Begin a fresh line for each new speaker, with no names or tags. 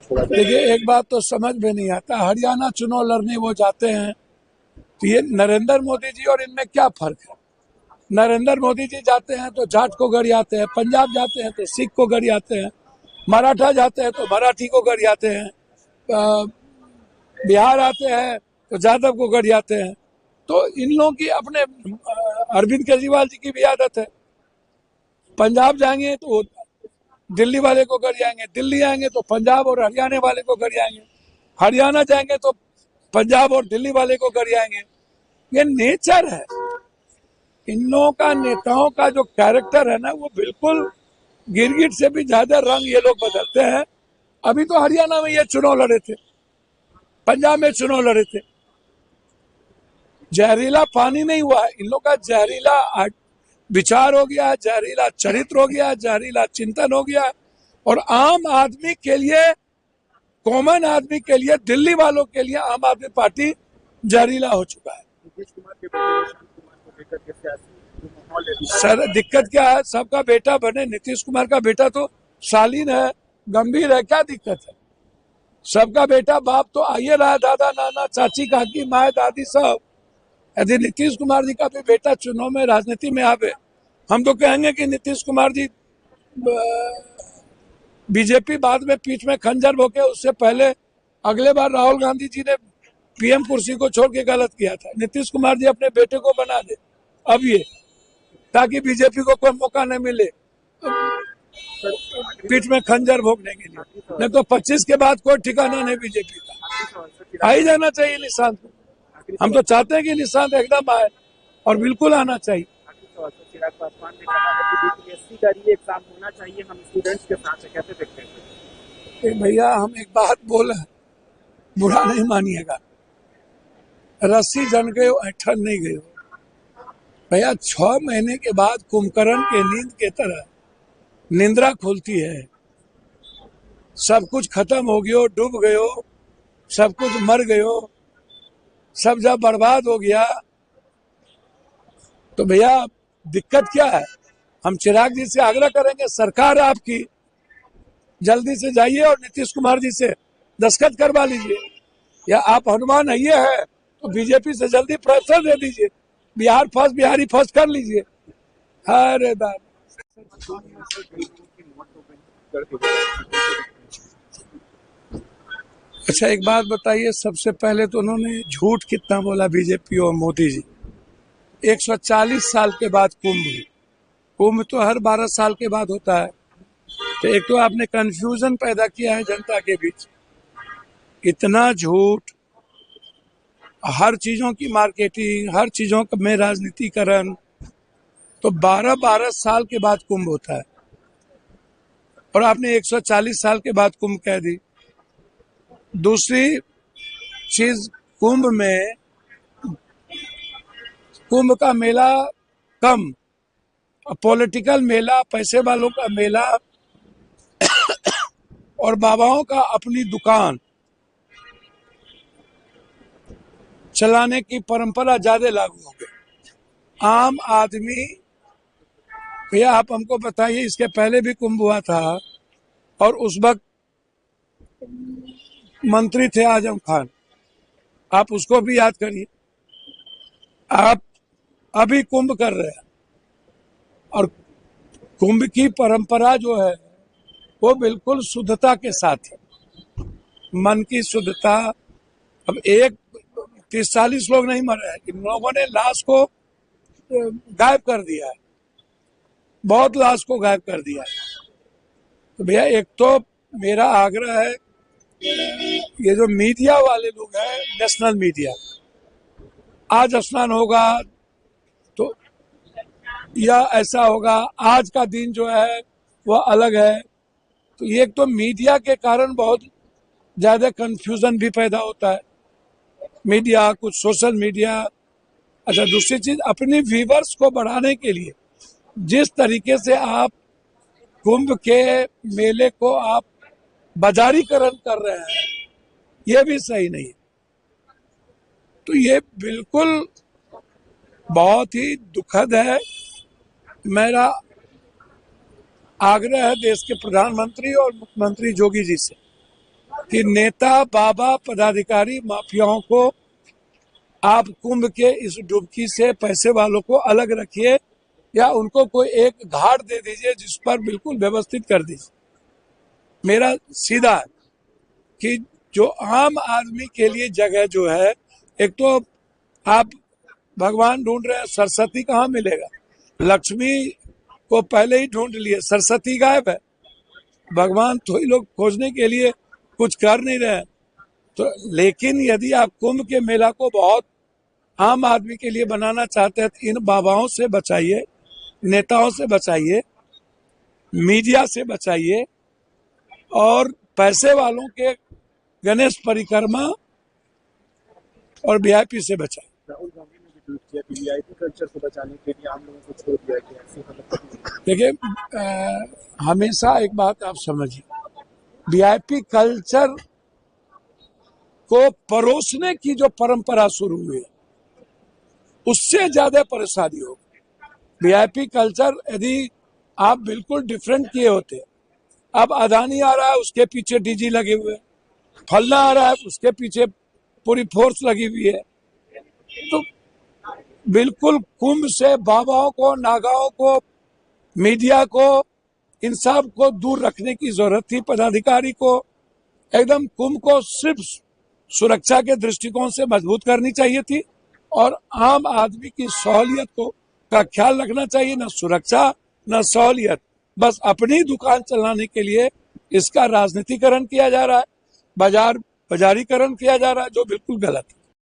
देखिए, एक बात तो समझ में नहीं आता, हरियाणा चुनाव लड़ने वो जाते हैं तो ये नरेंद्र मोदी जी और इनमें क्या फर्क है। नरेंद्र मोदी जी जाते हैं तो जाट को गरियाते हैं, पंजाब जाते हैं तो सिख को गरियाते हैं, मराठा जाते हैं तो मराठी को गरियाते हैं, बिहार आते हैं तो यादव को गरियाते हैं। तो इन लोगों की अपने अरविंद केजरीवाल जी की भी आदत है। पंजाब जाएंगे तो दिल्ली वाले को गरियाएंगे, दिल्ली आएंगे तो पंजाब और हरियाणा वाले को गरियाएंगे, हरियाणा जाएंगे तो पंजाब और दिल्ली वाले को गरियाएंगे। ये नेचर है इन लोगों का। नेताओं का जो कैरेक्टर है ना, वो बिल्कुल गिरगिट से भी ज्यादा रंग ये लोग बदलते हैं। अभी तो हरियाणा में ये चुनाव लड़े थे, पंजाब में चुनाव लड़े थे। जहरीला पानी नहीं हुआ है, इन लोग का जहरीला विचार हो गया, जहरीला चरित्र हो गया, जहरीला चिंतन हो गया। और आम आदमी के लिए, कॉमन आदमी के लिए, दिल्ली वालों के लिए आम आदमी पार्टी जहरीला हो चुका है। सर, दिक्कत क्या है? सबका बेटा बने। नीतीश कुमार का बेटा तो शालीन है, गंभीर है, क्या दिक्कत है? सबका बेटा बाप तो आइए रहा है, दादा नाना चाची काकी माए दादी सब। यदि नीतीश कुमार जी का भी बेटा चुनाव में राजनीति में आवे, हम तो कहेंगे कि नीतीश कुमार जी बीजेपी बाद में पीठ में खंजर भोंके। उससे पहले अगले बार राहुल गांधी जी ने पीएम कुर्सी को छोड़ के गलत किया था। नीतीश कुमार जी अपने बेटे को बना दे अब ये, ताकि बीजेपी को कोई मौका न मिले पीठ में खंजर भोंकने के लिए। नहीं तो 25 के बाद कोई ठिकाना नहीं बीजेपी का। आ ही जाना चाहिए निशांत को। हम तो चाहते हैं कि निशांत एकदम आए और बिल्कुल आना चाहिए।
चिराग पासवान ने कहा है कि बीपीएससी का री एग्जाम होना चाहिए, हम स्टूडेंट्स के साथ है, कैसे देखते हैं?
भैया, हम एक बात बोले, बुरा नहीं मानिएगा, रस्सी जन गए ऐठन नहीं गए। भैया, 6 महीने के बाद कुंभकर्ण के नींद के तरह निंद्रा खुलती है। सब कुछ खत्म हो गयो, डूब गयो, सब कुछ मर गयो, सब जब बर्बाद हो गया तो भैया दिक्कत क्या है? हम चिराग जी से आग्रह करेंगे, सरकार आपकी, जल्दी से जाइए और नीतीश कुमार जी से दस्तखत करवा लीजिए। या आप हनुमान है तो बीजेपी से जल्दी प्रेशर दे दीजिए, बिहार फर्स्ट, बिहारी फर्स्ट कर लीजिए। अरे अच्छा, एक बात बताइए, सबसे पहले तो उन्होंने झूठ कितना बोला बीजेपी और मोदी जी। 140 साल के बाद कुंभ तो हर 12 साल के बाद होता है। तो एक तो आपने कंफ्यूजन पैदा किया है जनता के बीच, इतना झूठ, हर चीजों की मार्केटिंग, हर चीजों में राजनीतिकरण। तो 12-12 साल के बाद कुंभ होता है और आपने 140 साल के बाद कुंभ कह दी। दूसरी चीज, कुंभ का मेला कम, पॉलिटिकल मेला, पैसे वालों का मेला और बाबाओं का अपनी दुकान चलाने की परंपरा ज्यादा लागू हो गई। आम आदमी, भैया आप हमको बताइए, इसके पहले भी कुंभ हुआ था और उस वक्त मंत्री थे आजम खान, आप उसको भी याद करिए। आप अभी कुंभ कर रहे हैं और कुंभ की परंपरा जो है वो बिल्कुल शुद्धता के साथ है, मन की शुद्धता। अब 30-40 लोग नहीं मरे हैं, इन लोगों ने लाश को गायब कर दिया है, बहुत लाश को गायब कर दिया है। तो भैया, एक तो मेरा आग्रह है, ये जो मीडिया वाले लोग हैं, नेशनल मीडिया, आज स्नान होगा तो या ऐसा होगा, आज का दिन जो है वह अलग है। तो ये एक तो मीडिया के कारण बहुत ज्यादा कंफ्यूजन भी पैदा होता है, मीडिया, कुछ सोशल मीडिया। अच्छा, दूसरी चीज, अपनी व्यूवर्स को बढ़ाने के लिए जिस तरीके से आप कुंभ के मेले को आप बाजारीकरण कर रहे हैं, ये भी सही नहीं है। तो ये बिल्कुल बहुत ही दुखद है। मेरा आग्रह है देश के प्रधानमंत्री और मुख्यमंत्री योगी जी से कि नेता, बाबा, पदाधिकारी, माफियाओं को आप कुंभ के इस डुबकी से पैसे वालों को अलग रखिए या उनको कोई एक घाट दे दीजिए जिस पर बिल्कुल व्यवस्थित कर दीजिए। मेरा सीधा है कि जो आम आदमी के लिए जगह जो है, एक तो आप भगवान ढूंढ रहे हैं, सरस्वती कहाँ मिलेगा? लक्ष्मी को पहले ही ढूंढ लिए, सरस्वती गायब है। भगवान तो ही लोग खोजने के लिए कुछ कर नहीं रहे हैं। तो लेकिन यदि आप कुंभ के मेला को बहुत आम आदमी के लिए बनाना चाहते हैं तो इन बाबाओं से बचाइए, नेताओं से बचाइए, मीडिया से बचाइए और पैसे वालों के गणेश परिक्रमा और वीआईपी से बचाइए।
राहुल गांधी ने भी ट्वीट किया कि वीआईपी कल्चर को बचाने के लिए आम लोगों को छोड़ दिया गया, ऐसी मतलब
देखिए, हमेशा एक बात आप समझिए, वीआईपी कल्चर को परोसने की जो परंपरा शुरू हुई है उससे ज्यादा परेशानी होगी। वीआईपी कल्चर यदि आप बिल्कुल डिफरेंट किए होते, अब अदानी आ रहा है उसके पीछे डीजी लगे हुए, फलना आ रहा है उसके पीछे पूरी फोर्स लगी हुई है, तो बिल्कुल कुंभ से बाबाओं को, नागाओं को, मीडिया को, इन सब को दूर रखने की जरूरत थी। पदाधिकारी को एकदम कुंभ को सिर्फ सुरक्षा के दृष्टिकोण से मजबूत करनी चाहिए थी और आम आदमी की सहूलियत को का ख्याल रखना चाहिए। न सुरक्षा न सहूलियत, बस अपनी दुकान चलाने के लिए इसका राजनीतिकरण किया जा रहा है, बाजारीकरण किया जा रहा है, जो बिल्कुल गलत है।